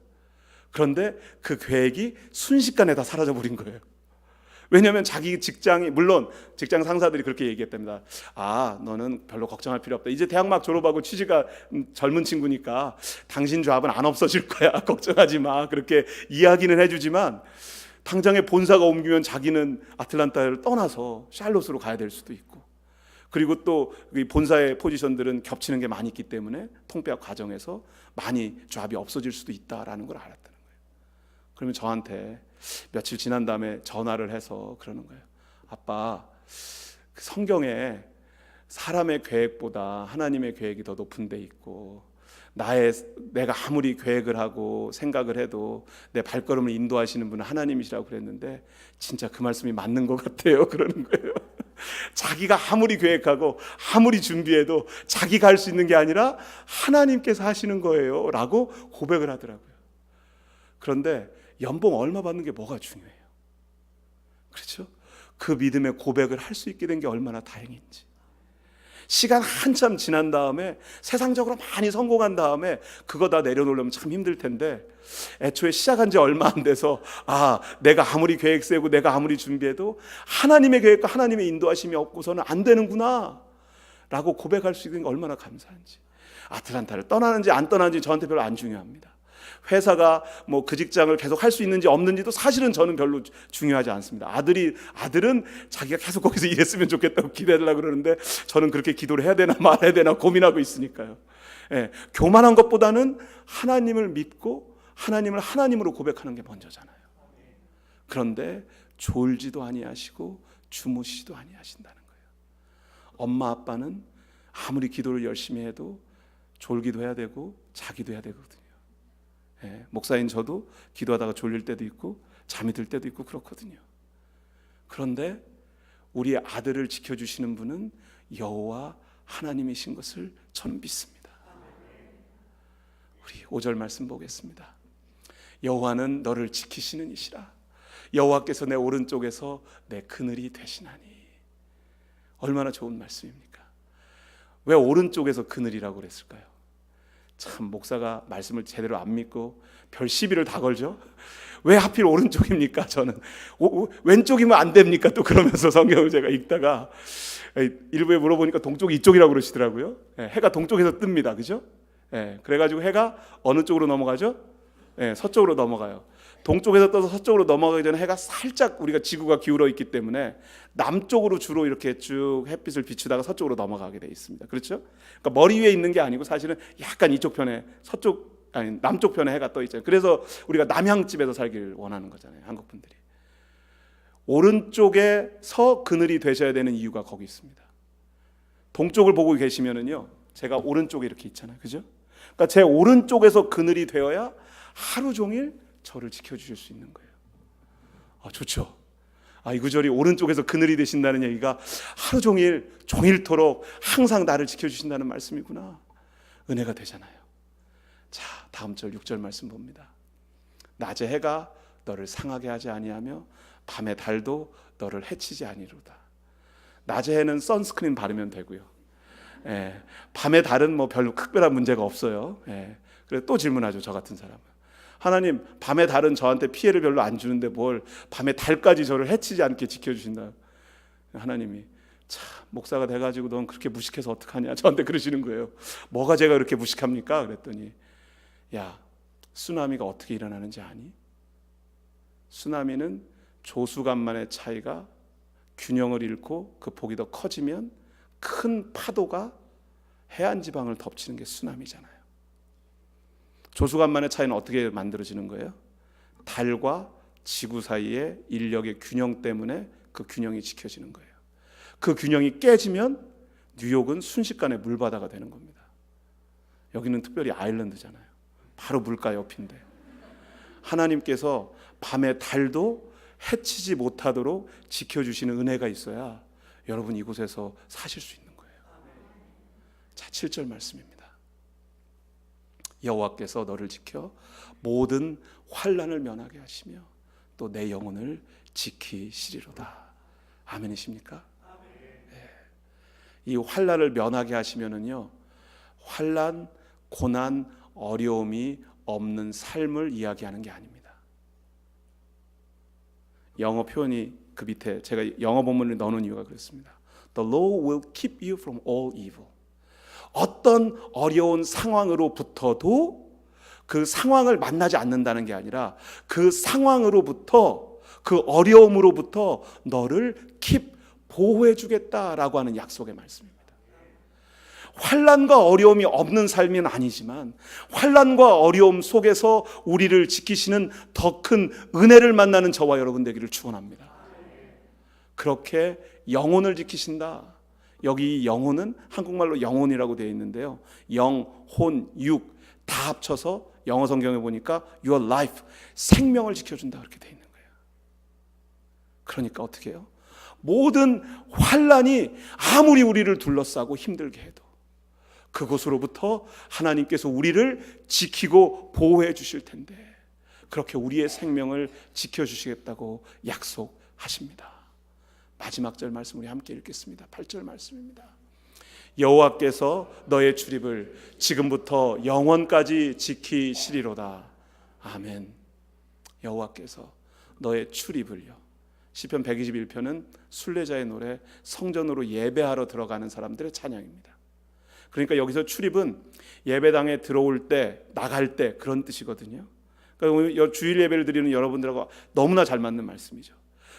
그런데 그 계획이 순식간에 다 사라져 버린 거예요. 왜냐하면 자기 직장이, 물론 직장 상사들이 그렇게 얘기했답니다. 아, 너는 별로 걱정할 필요 없다. 이제 대학 막 졸업하고 취직한 젊은 친구니까 당신 잡은 안 없어질 거야. 걱정하지 마. 그렇게 이야기는 해주지만 당장에 본사가 옮기면 자기는 아틀란타를 떠나서 샬롯으로 가야 될 수도 있고, 그리고 또 본사의 포지션들은 겹치는 게 많이 있기 때문에 통폐합 과정에서 많이 잡이 없어질 수도 있다라는 걸 알았다는 거예요. 그러면 저한테 며칠 지난 다음에 전화를 해서 그러는 거예요. 아빠, 그 성경에 사람의 계획보다 하나님의 계획이 더 높은 데 있고, 내가 아무리 계획을 하고 생각을 해도 내 발걸음을 인도하시는 분은 하나님이시라고 그랬는데 진짜 그 말씀이 맞는 것 같아요. 그러는 거예요. 자기가 아무리 계획하고 아무리 준비해도 자기가 할 수 있는 게 아니라 하나님께서 하시는 거예요 라고 고백을 하더라고요. 그런데 연봉 얼마 받는 게 뭐가 중요해요? 그렇죠? 그 믿음의 고백을 할 수 있게 된 게 얼마나 다행인지. 시간 한참 지난 다음에 세상적으로 많이 성공한 다음에 그거 다 내려놓으려면 참 힘들 텐데, 애초에 시작한 지 얼마 안 돼서 아, 내가 아무리 계획 세우고 내가 아무리 준비해도 하나님의 계획과 하나님의 인도하심이 없고서는 안 되는구나 라고 고백할 수 있는 게 얼마나 감사한지. 아틀란타를 떠나는지 안 떠나는지 저한테 별로 안 중요합니다. 회사가 뭐 그 직장을 계속 할 수 있는지 없는지도 사실은 저는 별로 중요하지 않습니다. 아들은 자기가 계속 거기서 일했으면 좋겠다고 기대하려고 그러는데 저는 그렇게 기도를 해야 되나 말아야 되나 고민하고 있으니까요. 예, 교만한 것보다는 하나님을 믿고 하나님을 하나님으로 고백하는 게 먼저잖아요. 그런데 졸지도 아니하시고 주무시지도 아니하신다는 거예요. 엄마 아빠는 아무리 기도를 열심히 해도 졸기도 해야 되고 자기도 해야 되거든요. 예, 목사인 저도 기도하다가 졸릴 때도 있고 잠이 들 때도 있고 그렇거든요. 그런데 우리 아들을 지켜주시는 분은 여호와 하나님이신 것을 저는 믿습니다. 우리 5절 말씀 보겠습니다. 여호와는 너를 지키시는 이시라. 여호와께서 내 오른쪽에서 내 그늘이 되시나니. 얼마나 좋은 말씀입니까? 왜 오른쪽에서 그늘이라고 그랬을까요? 참, 목사가 말씀을 제대로 안 믿고 별 시비를 다 걸죠. 왜 하필 오른쪽입니까? 저는 왼쪽이면 안 됩니까? 또 그러면서 성경을 제가 읽다가 일부에 물어보니까 동쪽이 이쪽이라고 그러시더라고요. 해가 동쪽에서 뜹니다. 그죠? 그래가지고 해가 어느 쪽으로 넘어가죠? 서쪽으로 넘어가요. 동쪽에서 떠서 서쪽으로 넘어가기 전에 해가 살짝, 우리가 지구가 기울어 있기 때문에 남쪽으로 주로 이렇게 쭉 햇빛을 비추다가 서쪽으로 넘어가게 돼 있습니다. 그렇죠? 그러니까 머리 위에 있는 게 아니고 사실은 약간 이쪽 편에 남쪽 편에 해가 떠 있잖아요. 그래서 우리가 남향집에서 살기를 원하는 거잖아요. 한국 분들이. 오른쪽에서 그늘이 되셔야 되는 이유가 거기 있습니다. 동쪽을 보고 계시면은요, 제가 오른쪽에 이렇게 있잖아요. 그죠? 그러니까 제 오른쪽에서 그늘이 되어야 하루 종일 저를 지켜주실 수 있는 거예요. 좋죠. 이 구절이 오른쪽에서 그늘이 되신다는 얘기가 하루 종일 종일토록 항상 나를 지켜주신다는 말씀이구나. 은혜가 되잖아요. 자, 다음 절 6절 말씀 봅니다. 낮에 해가 너를 상하게 하지 아니하며 밤에 달도 너를 해치지 아니로다. 낮에 해는 선스크린 바르면 되고요. 밤에 달은 뭐 별로 특별한 문제가 없어요. 그래서 또 질문하죠, 저 같은 사람은. 하나님, 밤에 달은 저한테 피해를 별로 안 주는데 뭘 밤에 달까지 저를 해치지 않게 지켜주신다. 하나님이, 참, 목사가 돼가지고 넌 그렇게 무식해서 어떡하냐 저한테 그러시는 거예요. 뭐가 제가 그렇게 무식합니까? 그랬더니, 야, 쓰나미가 어떻게 일어나는지 아니? 쓰나미는 조수간만의 차이가 균형을 잃고 그 폭이 더 커지면 큰 파도가 해안 지방을 덮치는 게 쓰나미잖아요. 조수간만의 차이는 어떻게 만들어지는 거예요? 달과 지구 사이의 인력의 균형 때문에 그 균형이 지켜지는 거예요. 그 균형이 깨지면 뉴욕은 순식간에 물바다가 되는 겁니다. 여기는 특별히 아일랜드잖아요. 바로 물가 옆인데 하나님께서 밤에 달도 해치지 못하도록 지켜주시는 은혜가 있어야 여러분 이곳에서 사실 수 있는 거예요. 자, 7절 말씀입니다. 여호와께서 너를 지켜 모든 환난을 면하게 하시며 또 내 영혼을 지키시리로다. 아멘이십니까? 네. 이 환난을 면하게 하시면은요, 환난, 고난, 어려움이 없는 삶을 이야기하는 게 아닙니다. 영어 표현이 그 밑에 제가 영어 본문을 넣어놓은 이유가 그렇습니다. The Lord will keep you from all evil. 어떤 어려운 상황으로부터도 그 상황을 만나지 않는다는 게 아니라 그 상황으로부터, 그 어려움으로부터 너를 보호해 주겠다라고 하는 약속의 말씀입니다. 환난과 어려움이 없는 삶은 아니지만 환난과 어려움 속에서 우리를 지키시는 더 큰 은혜를 만나는 저와 여러분 되기를 축원합니다. 그렇게 영혼을 지키신다. 여기 영혼은 한국말로 영혼이라고 되어 있는데요, 영, 혼, 육 다 합쳐서 영어 성경에 보니까 your life, 생명을 지켜준다 그렇게 되어 있는 거예요. 그러니까 어떻게 해요? 모든 환난이 아무리 우리를 둘러싸고 힘들게 해도 그곳으로부터 하나님께서 우리를 지키고 보호해 주실 텐데 그렇게 우리의 생명을 지켜주시겠다고 약속하십니다. 마지막 절 말씀 우리 함께 읽겠습니다. 8절 말씀입니다. 여호와께서 너의 출입을 지금부터 영원까지 지키시리로다. 아멘. 여호와께서 너의 출입을요. 시편 121편은 순례자의 노래, 성전으로 예배하러 들어가는 사람들의 찬양입니다. 그러니까 여기서 출입은 예배당에 들어올 때, 나갈 때 그런 뜻이거든요. 그러니까 주일 예배를 드리는 여러분들하고 너무나 잘 맞는 말씀이죠.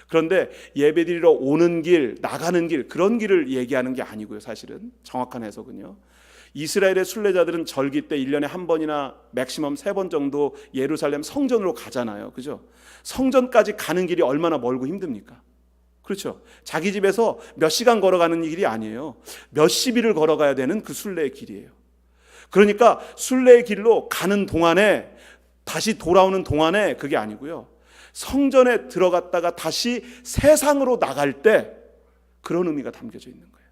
그런데 예배드리러 오는 길, 나가는 길, 그런 길을 얘기하는 게 아니고요. 사실은 정확한 해석은요, 이스라엘의 순례자들은 절기 때 1년에 한 번이나 맥시멈 3번 정도 예루살렘 성전으로 가잖아요. 그죠? 성전까지 가는 길이 얼마나 멀고 힘듭니까? 그렇죠? 자기 집에서 몇 시간 걸어가는 길이 아니에요. 몇십 일을 걸어가야 되는 그 순례의 길이에요. 그러니까 순례의 길로 가는 동안에, 다시 돌아오는 동안에 그게 아니고요, 성전에 들어갔다가 다시 세상으로 나갈 때 그런 의미가 담겨져 있는 거예요.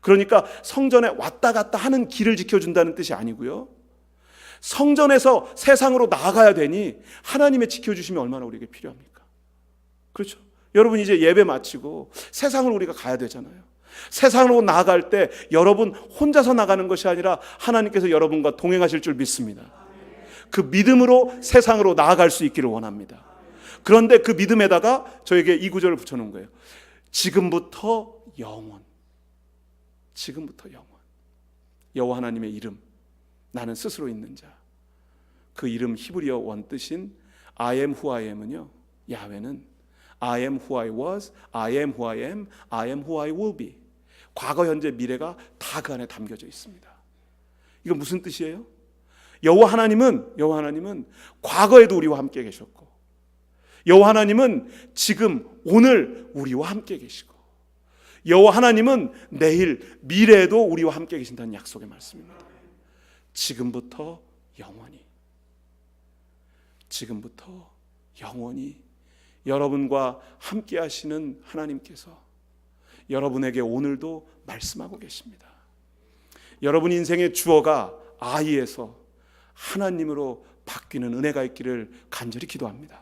그러니까 성전에 왔다 갔다 하는 길을 지켜준다는 뜻이 아니고요, 성전에서 세상으로 나가야 되니 하나님의 지켜주심이 얼마나 우리에게 필요합니까? 그렇죠? 여러분 이제 예배 마치고 세상으로 우리가 가야 되잖아요. 세상으로 나아갈 때 여러분 혼자서 나가는 것이 아니라 하나님께서 여러분과 동행하실 줄 믿습니다. 그 믿음으로 세상으로 나아갈 수 있기를 원합니다. 그런데 그 믿음에다가 저에게 이 구절을 붙여놓은 거예요. 지금부터 영원. 지금부터 영원. 여호와 하나님의 이름, 나는 스스로 있는 자. 그 이름 히브리어 원뜻인 I am who I am은요, 야훼는 I am who I was, I am who I am, I am who I will be. 과거, 현재, 미래가 다 그 안에 담겨져 있습니다. 이건 무슨 뜻이에요? 여호와 하나님은 과거에도 우리와 함께 계셨고, 여호와 하나님은 지금 오늘 우리와 함께 계시고, 여호와 하나님은 내일 미래에도 우리와 함께 계신다는 약속의 말씀입니다. 지금부터 영원히, 지금부터 영원히 여러분과 함께 하시는 하나님께서 여러분에게 오늘도 말씀하고 계십니다. 여러분 인생의 주어가 I에서 하나님으로 바뀌는 은혜가 있기를 간절히 기도합니다.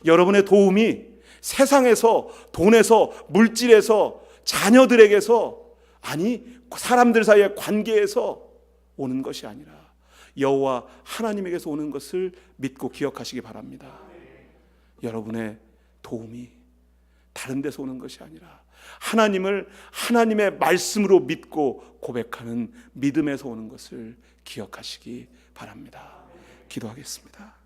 여러분의 도움이 세상에서, 돈에서, 물질에서, 자녀들에게서, 아니 사람들 사이의 관계에서 오는 것이 아니라 여호와 하나님에게서 오는 것을 믿고 기억하시기 바랍니다. 여러분의 도움이 다른 데서 오는 것이 아니라 하나님을 하나님의 말씀으로 믿고 고백하는 믿음에서 오는 것을 기억하시기 바랍니다. 기도하겠습니다.